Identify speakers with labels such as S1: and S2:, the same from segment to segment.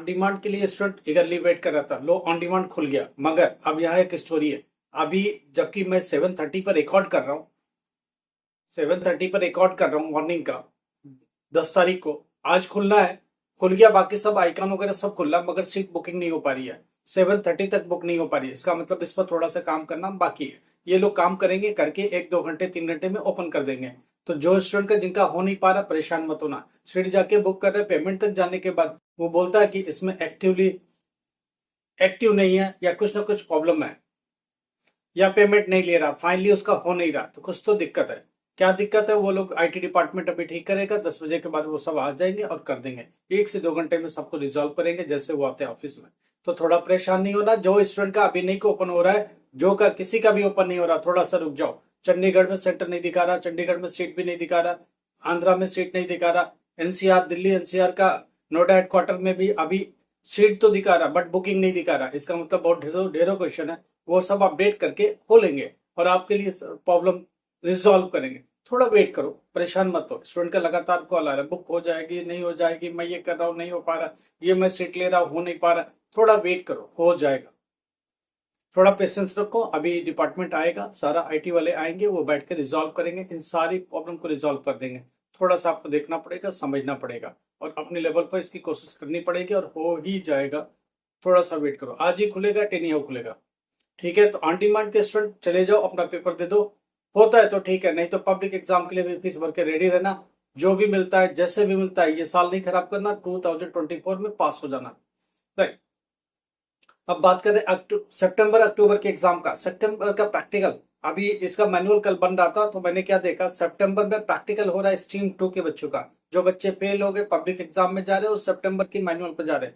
S1: Demand के लिए student eagerly wait कर रहा था, लो ऑन डिमांड खुल गया। मगर अब यहाँ एक स्टोरी है, अभी जबकि मैं 7:30 पर रिकॉर्ड कर रहा हूँ, 7:30 पर रिकॉर्ड कर रहा हूँ मॉर्निंग का, 10 तारीख को। आज खुलना है, खुल गया, बाकी सब आइकन वगैरह सब खुल रहा, मगर सीट बुकिंग नहीं हो पा रही है, 7:30 तक बुक नहीं हो पा रही है। इसका मतलब इस पर थोड़ा सा काम करना बाकी है। ये लोग काम करेंगे, करके 1-2 घंटे 3 घंटे में ओपन कर देंगे। तो जो स्टूडेंट का जिनका हो नहीं पा रहा, परेशान मत होना। सीट जाके बुक कर रहे, पेमेंट तक जाने के बाद वो बोलता है कि इसमें एक्टिव नहीं है, या कुछ ना कुछ प्रॉब्लम है, या पेमेंट नहीं ले रहा, फाइनली उसका हो नहीं रहा, तो कुछ तो दिक्कत है। क्या दिक्कत है वो लोग आईटी डिपार्टमेंट अभी ठीक करेगा, 10 बजे के बाद वो सब आ जाएंगे और कर देंगे। 1 से 2 घंटे में सबको रिजॉल्व करेंगे जैसे वो आते हैं ऑफिस में। तो थोड़ा परेशान नहीं होना। जो स्टूडेंट का अभी नहीं को ओपन हो रहा है, जो का किसी का भी ओपन नहीं हो रहा, थोड़ा सा रुक जाओ। चंडीगढ़ में सेंटर नहीं दिखा रहा, चंडीगढ़ में सीट भी नहीं दिखा रहा, आंध्रा में सीट नहीं दिखा रहा, एनसीआर दिल्ली एनसीआर का नोएडा हेडक्वार्टर में भी अभी सीट तो दिखा रहा बट बुकिंग नहीं दिखा रहा। इसका मतलब बहुत ढेरों क्वेश्चन है, वो सब अपडेट करके खोलेंगे और आपके लिए प्रॉब्लम रिजॉल्व करेंगे। थोड़ा वेट करो, परेशान मत हो। स्टूडेंट का लगातार कॉल आ रहा है, बुक हो जाएगी नहीं हो जाएगी, मैं ये कर रहा हूँ नहीं हो पा रहा, ये मैं सीट ले रहा हूँ हो नहीं पा रहा। थोड़ा वेट करो, हो जाएगा। थोड़ा पेशेंस रखो, अभी डिपार्टमेंट आएगा, सारा आईटी वाले आएंगे, वो बैठ के रिजॉल्व करेंगे, इन सारी प्रॉब्लम को रिजॉल्व कर देंगे। थोड़ा सा आपको देखना पड़ेगा, समझना पड़ेगा और अपने लेवल पर इसकी कोशिश करनी पड़ेगी और हो ही जाएगा। थोड़ा सा वेट करो, आज ही खुलेगा, 10 खुलेगा। ठीक है, तो ऑन डिमांड के स्टूडेंट चले जाओ, अपना पेपर दे दो। होता है तो ठीक है, नहीं तो पब्लिक एग्जाम के लिए भी फीस भर के रेडी रहना। जो भी मिलता है जैसे भी मिलता है, ये साल नहीं खराब करना, 2024 में पास हो जाना। राइट, अब बात करें सितंबर अक्टूबर के एग्जाम का। सितंबर का प्रैक्टिकल, अभी इसका मैनुअल कल बन रहा था तो मैंने क्या देखा, सितंबर में प्रैक्टिकल हो रहा है स्ट्रीम 2 के बच्चों का। जो बच्चे फेल हो गए, पब्लिक एग्जाम में जा रहे हो, सितंबर की मैनुअल पे जा रहे हैं।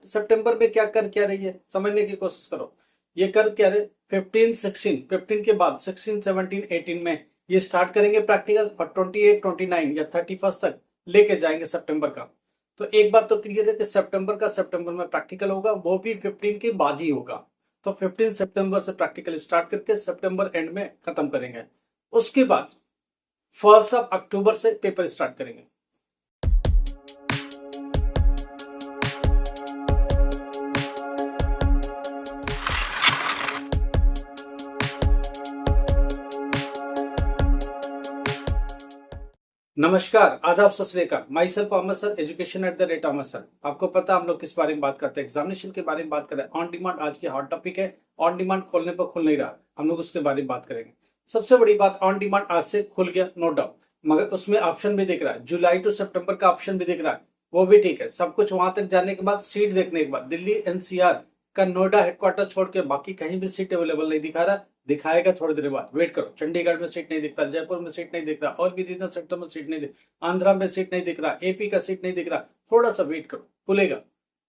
S1: सितंबर में क्या कर क्या रही है, समझने की कोशिश करो। ये कर क्या रहे, 15 के बाद 16 17 18 में ये स्टार्ट करेंगे प्रैक्टिकल, और 28 29 या 31 तक लेके जाएंगे सितंबर का। तो एक बात तो क्लियर है कि सितंबर में प्रैक्टिकल होगा, वो भी 15 के बाद ही होगा। तो 15 सितंबर से प्रैक्टिकल स्टार्ट करके सितंबर एंड में खत्म करेंगे। उसके बाद 1 अक्टूबर से पेपर स्टार्ट करेंगे। नमस्कार, आदाब, सत श्री अकाल। Myself Ahmad sir, education @Ahmad sir. आपको पता हम लोग किस बारे में बात करते हैं, एग्जामिनेशन के बारे में बात कर रहे हैं। ऑन डिमांड आज की हॉट टॉपिक है। ऑन डिमांड खोलने पर खुल नहीं रहा, हम लोग उसके बारे में बात करेंगे। सबसे बड़ी बात, ऑन डिमांड आज से खुल गया, नो डाउट, मगर उसमें ऑप्शन भी दिख रहा है, जुलाई टू सितंबर का ऑप्शन भी दिख रहा है, वो भी ठीक है। सब कुछ वहां तक जाने के बाद, सीट देखने के बाद, दिल्ली एनसीआर का नोएडा हेडक्वार्टर छोड़ के बाकी कहीं भी सीट अवेलेबल नहीं दिखा रहा, दिखाएगा थोड़ी देर बाद, वेट करो। चंडीगढ़ में सीट नहीं दिख रहा, जयपुर में सीट नहीं दिख रहा, और भी रीजनल सेक्टर में सीट नहीं दिख, आंध्रा में सीट नहीं दिख रहा, एपी का सीट नहीं दिख रहा। थोड़ा सा वेट करो, खुलेगा,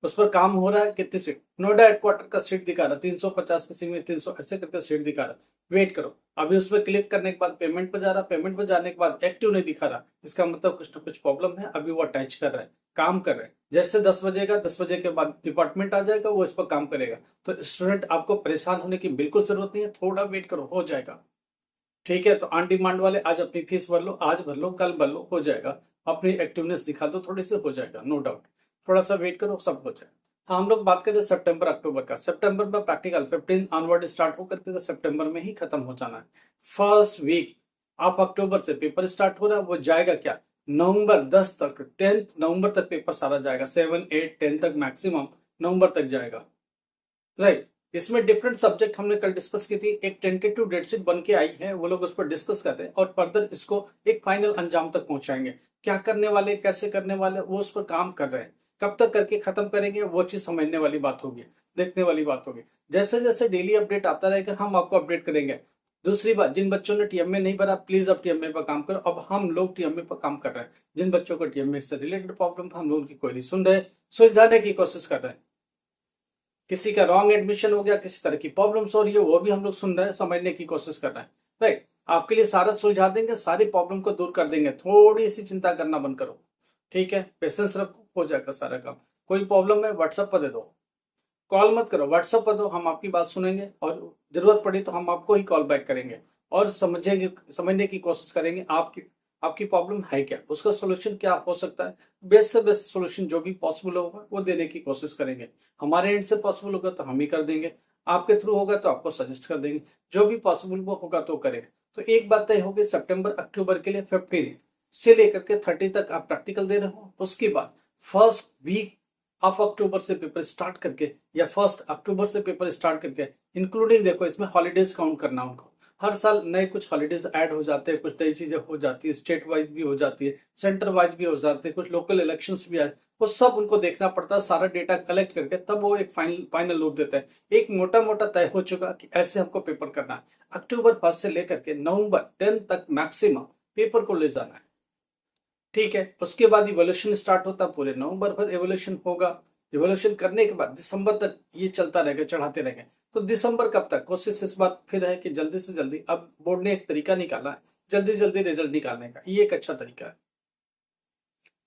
S1: उस पर काम हो रहा है। कितनी सीट, नोएडा हेडक्वार्टर का सीट दिखा रहा, 350 किसी में 300 ऐसे करके सीट दिखा रहा, वेट करो। अभी उस पर क्लिक करने के बाद पेमेंट पर जा रहा, पेमेंट पर जाने के बाद एक्टिव नहीं दिखा रहा, इसका मतलब कुछ ना कुछ प्रॉब्लम है। अभी वो अटैच कर रहा है, काम कर रहे हैं। जैसे 10 बजेगा, 10 बजे के बाद डिपार्टमेंट आ जाएगा, वो इस पर काम करेगा। तो स्टूडेंट आपको परेशान होने की बिल्कुल जरूरत नहीं है, थोड़ा वेट करो, हो जाएगा। ठीक है, तो ऑन डिमांड वाले आज अपनी फीस भर लो, आज भर लो, कल भर लो, हो जाएगा। अपनी एक्टिवनेस दिखा दो थोड़ी सी, हो जाएगा, नो डाउट। थोड़ा सा वेट करो, सब हो जाएगा। हाँ, हम लोग बात करें सितंबर अक्टूबर का। सितंबर में प्रैक्टिकल 15 ऑनवर्ड स्टार्ट होकर के सितंबर में ही खत्म हो जाना है। फर्स्ट वीक ऑफ अक्टूबर से पेपर स्टार्ट हो रहा है, वो जाएगा क्या, नवंबर 10 तक, 10 नवंबर तक पेपर सारा जाएगा, 7 8 10 तक मैक्सिमम नवंबर तक जाएगा। राइट, इसमें डिफरेंट सब्जेक्ट हमने कल डिस्कस की थी, एक टेंटेटिव डेट शीट बन के आई है, वो लोग उस पर डिस्कस कर रहे हैं और फर्दर इसको एक फाइनल अंजाम तक पहुंचाएंगे। क्या करने वाले, कैसे करने वाले, वो उस पर काम कर रहे हैं। कब तक करके खत्म करेंगे, वो चीज समझने वाली बात होगी, देखने वाली बात होगी। जैसे जैसे डेली अपडेट आता रहेगा, हम आपको अपडेट करेंगे। दूसरी बात, जिन बच्चों ने टीएमए नहीं भरा, प्लीज अब टीएमए पर काम करो। अब हम लोग टीएमए पर काम कर रहे हैं। जिन बच्चों को टीएमए से रिलेटेड प्रॉब्लम, हम लोग उनकी क्वेरी सुन रहे हैं, सुलझाने की कोशिश कर रहे हैं। किसी का रॉन्ग एडमिशन हो गया, किसी तरह की प्रॉब्लम्स हो रही है, वो भी हम लोग सुन रहे हैं, समझने की कोशिश कर रहे हैं। राइट, आपके लिए सारा सुलझा देंगे, सारी प्रॉब्लम को दूर कर देंगे। थोड़ी सी चिंता करना बंद करो, ठीक है, पेशेंस रखो, हो जाएगा सारा काम। कोई प्रॉब्लम है व्हाट्सएप पर दे दो, कॉल मत करो, व्हाट्सएप पर दो, हम आपकी बात सुनेंगे और जरूरत पड़ी तो हम आपको ही कॉल बैक करेंगे और समझने की कोशिश करेंगे। आपकी आपकी प्रॉब्लम है क्या, उसका सोल्यूशन क्या हो सकता है, बेस्ट से बेस्ट सोल्यूशन जो भी पॉसिबल होगा वो देने की कोशिश करेंगे। हमारे एंड से पॉसिबल होगा तो हम ही कर देंगे, आपके थ्रू होगा तो आपको सजेस्ट कर देंगे, जो भी पॉसिबल वो होगा तो करेंगे। तो एक बात तय होगी, सितंबर अक्टूबर के लिए 15 से लेकर के 30 तक आप प्रैक्टिकल दे रहे हो। उसके बाद फर्स्ट वीक ऑफ अक्टूबर से पेपर स्टार्ट करके या फर्स्ट अक्टूबर से पेपर स्टार्ट करके, इंक्लूडिंग देखो इसमें हॉलीडेज काउंट करना उनको, हर साल नए कुछ हॉलीडेज ऐड हो जाते हैं, कुछ नई चीजें हो जाती है, स्टेट वाइज भी हो जाती है, सेंटर वाइज भी हो जाते हैं, कुछ लोकल इलेक्शंस भी आए, वो सब उनको देखना पड़ता है, सारा डेटा कलेक्ट करके तब वो एक फाइनल रूप देते हैं। एक मोटा मोटा तय हो चुका कि ऐसे हमको पेपर करना है, अक्टूबर 1 से लेकर के नवंबर 10 तक मैक्सिमम पेपर को ले जाना है, ठीक है। उसके बाद इवोल्यूशन स्टार्ट होता है, पूरे नवंबर भर इवोल्यूशन होगा। इवोल्यूशन करने के बाद दिसंबर तक ये चलता रहेगा, चढ़ाते रहेंगे। तो दिसंबर कब तक, कोशिश इस बात फिर है कि जल्दी से जल्दी, अब बोर्ड ने एक तरीका निकाला है जल्दी जल्दी रिजल्ट निकालने का, ये एक अच्छा तरीका है।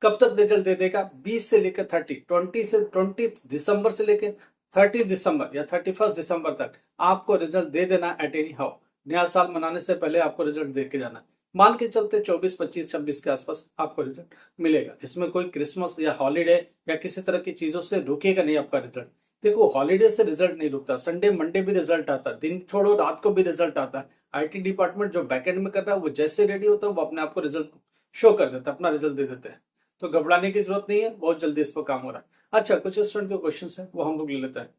S1: कब तक रिजल्ट दे देगा, 20 से लेकर 20 दिसंबर से लेकर 30 दिसंबर या 31 दिसंबर तक आपको रिजल्ट दे देना एट एनी हाउ। नया साल मनाने से पहले आपको रिजल्ट दे के जाना, मान के चलते 24 25 26 के आसपास आपको रिजल्ट मिलेगा। इसमें कोई क्रिसमस या हॉलीडे या किसी तरह की चीजों से रुकेगा नहीं आपका रिजल्ट। देखो हॉलीडे से रिजल्ट नहीं रुकता, संडे मंडे भी रिजल्ट आता है, दिन छोड़ो रात को भी रिजल्ट आता है। आईटी डिपार्टमेंट जो बैकएंड में कर रहा है वो जैसे रेडी होता है वो अपने आप को रिजल्ट शो कर देता है, अपना रिजल्ट दे देते हैं। तो घबराने की जरूरत नहीं है, बहुत जल्दी इस पर काम हो रहा है। अच्छा, कुछ स्टूडेंट के क्वेश्चन है वो हम लोग ले लेते हैं।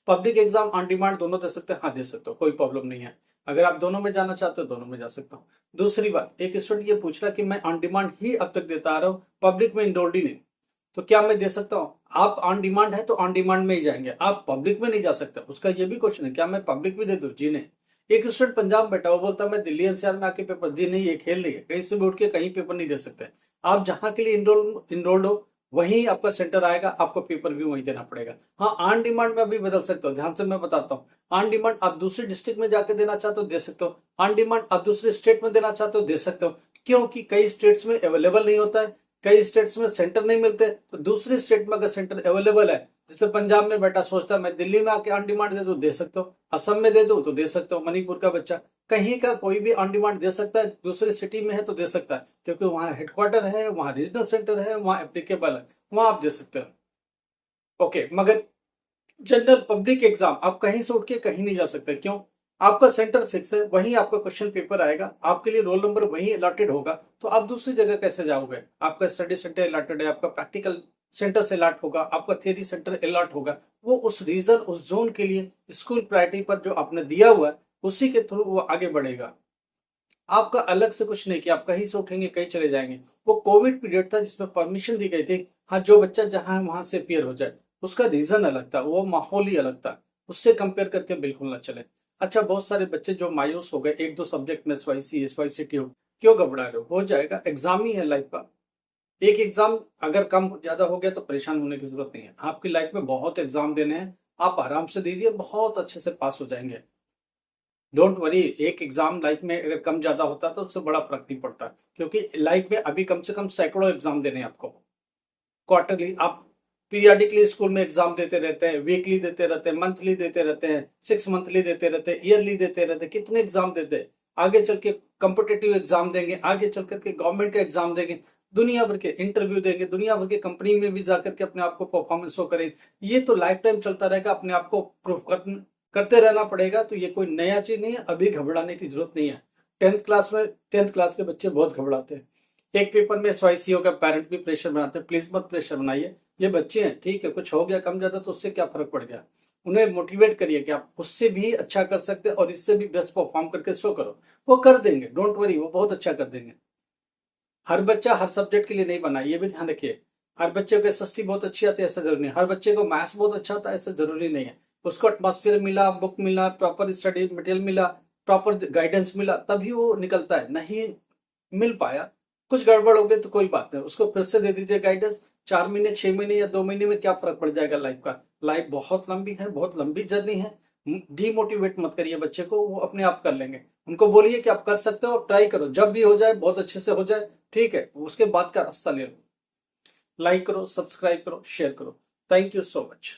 S1: पब्लिक एग्जाम ऑन डिमांड दोनों दे सकते हैं, हाँ दे सकते हो, कोई प्रॉब्लम नहीं है। अगर आप दोनों में जाना चाहते हो दोनों में जा सकता हूँ। दूसरी बात, एक स्टूडेंट ये पूछ रहा कि मैं ऑन डिमांड ही अब तक देता आ रहा हूँ, पब्लिक में इनरोल्ड ही नहीं, तो क्या मैं दे सकता हूँ? आप ऑन डिमांड है तो ऑन डिमांड में ही जाएंगे, आप पब्लिक में नहीं जा सकते। उसका ये भी क्वेश्चन है, क्या मैं पब्लिक भी दे दूं? जी नहीं। एक स्टूडेंट पंजाब बैठा वो बोलता मैं दिल्ली एनसीआर में आके पेपर, जी नहीं, ये खेल नहीं है, कहीं से भी उठ के कहीं पेपर नहीं दे सकते। आप जहां के लिए इनरोल्ड हो वहीं आपका सेंटर आएगा, आपको पेपर भी वहीं देना पड़ेगा। हाँ, ऑन डिमांड में अभी बदल सकते हो, ध्यान से मैं बताता हूँ। ऑन डिमांड आप दूसरे डिस्ट्रिक्ट में जाके देना चाहते हो दे सकते हो, ऑन डिमांड आप दूसरे स्टेट में देना चाहते हो दे सकते हो, क्योंकि कई स्टेट्स में अवेलेबल नहीं होता है, कई स्टेट्स में सेंटर नहीं मिलते। तो दूसरे स्टेट में अगर सेंटर अवेलेबल है, जैसे पंजाब में बैठा सोचता है मैं दिल्ली में आके ऑन डिमांड दे दूं, दे सकते हो, असम में दे दूं तो दे सकते हो, मणिपुर का बच्चा कहीं का कोई भी ऑन डिमांड दे सकता है, दूसरे सिटी में है तो दे सकता है, क्योंकि वहां हेडक्वार्टर है, वहां रीजनल सेंटर है, वहां एप्लीकेबल है, वहां आप दे सकते हो। ओके, मगर जनरल पब्लिक एग्जाम आप कहीं से उठ के कहीं नहीं जा सकते, क्यों? आपका सेंटर फिक्स है, वहीं आपका क्वेश्चन पेपर आएगा, आपके लिए रोल नंबर वहीं अलॉटेड होगा, तो आप दूसरी जगह कैसे जाओगे? आपका स्टडी सेंटर अलॉटेड है, आपका प्रैक्टिकल सेंटर से अलॉट होगा, आपका थियरी सेंटर अलॉट होगा, वो उस रीजन उस जोन के लिए स्कूल प्रायोरिटी पर जो आपने दिया हुआ है उसी के थ्रू वो आगे बढ़ेगा। आपका अलग से कुछ नहीं किया, आप कहीं से उठेंगे कहीं चले जाएंगे। वो कोविड पीरियड था जिसमें परमिशन दी गई थी, हाँ जो बच्चा जहां है वहां से अपियर हो जाए, उसका रीजन अलग था, वो माहौल ही अलग था, उससे कंपेयर करके बिल्कुल ना चले। अच्छा, बहुत सारे बच्चे जो मायूस हो गए एक दो सब्जेक्ट में, SYC ट्यूब, क्यों घबरा रहे हो जाएगा, एग्जाम ही है लाइफ का। एक एग्जाम अगर कम ज्यादा हो गया तो परेशान होने की जरूरत नहीं है, आपकी लाइफ में बहुत एग्जाम देने हैं, आप आराम से दीजिए, बहुत अच्छे से पास हो जाएंगे। डोंट वरी, एक एग्जाम लाइफ में अगर कम ज्यादा होता तो उससे बड़ा फर्क नहीं पड़ता, क्योंकि लाइफ में अभी कम से कम सैकड़ों एग्जाम देने हैं आपको। क्वार्टरली आप पीरियडिकली स्कूल में एग्जाम देते रहते हैं, वीकली देते रहते हैं, मंथली देते रहते हैं, 6 मंथली देते रहते हैं, ईयरली देते रहते हैं, कितने एग्जाम देते हैं। आगे चल के कॉम्पिटेटिव एग्जाम देंगे, आगे चल करके गवर्नमेंट का एग्जाम देंगे, दुनिया भर के इंटरव्यू देंगे, दुनिया भर के कंपनी में भी जाकर के अपने आप को परफॉर्मेंस शो करें। ये तो लाइफ टाइम चलता रहेगा, अपने आप को प्रूव करते रहना पड़ेगा। तो ये कोई नया चीज नहीं है, अभी घबराने की जरूरत नहीं है। 10th क्लास के बच्चे बहुत घबराते हैं, एक पेपर में SYCO का पेरेंट भी प्रेशर बनाते हैं, प्लीज मत प्रेशर बनाइए, ये बच्चे हैं, ठीक है, कुछ हो गया कम ज्यादा तो उससे क्या फर्क पड़ गया। उन्हें मोटिवेट करिए कि आप उससे भी अच्छा कर सकते हैं और इससे भी बेस्ट परफॉर्म करके शो करो, वो कर देंगे, डोंट वरी, वो बहुत अच्छा कर देंगे। हर बच्चा हर सब्जेक्ट के लिए नहीं बना, ये भी ध्यान रखिए। हर बच्चे को SST बहुत अच्छी आती है ऐसा जरूरी नहीं, हर बच्चे को मैथ्स बहुत अच्छा आता है ऐसा जरूरी नहीं है। उसको एटमॉस्फेयर मिला, बुक मिला, प्रॉपर स्टडी मटेरियल मिला, प्रॉपर गाइडेंस मिला, तभी वो निकलता है। नहीं मिल पाया, कुछ गड़बड़ हो गई तो कोई बात नहीं, उसको फिर से दे दीजिए गाइडेंस। 4 महीने 6 महीने या 2 महीने में क्या फर्क पड़ जाएगा लाइफ का। लाइफ बहुत लंबी है, बहुत लंबी जर्नी है। डीमोटिवेट मत करिए बच्चे को, वो अपने आप कर लेंगे। उनको बोलिए कि आप कर सकते हो, आप ट्राई करो, जब भी हो जाए बहुत अच्छे से हो जाए, ठीक है, उसके बाद का रास्ता ले लो। लाइक करो, सब्सक्राइब करो, शेयर करो। Thank you so much.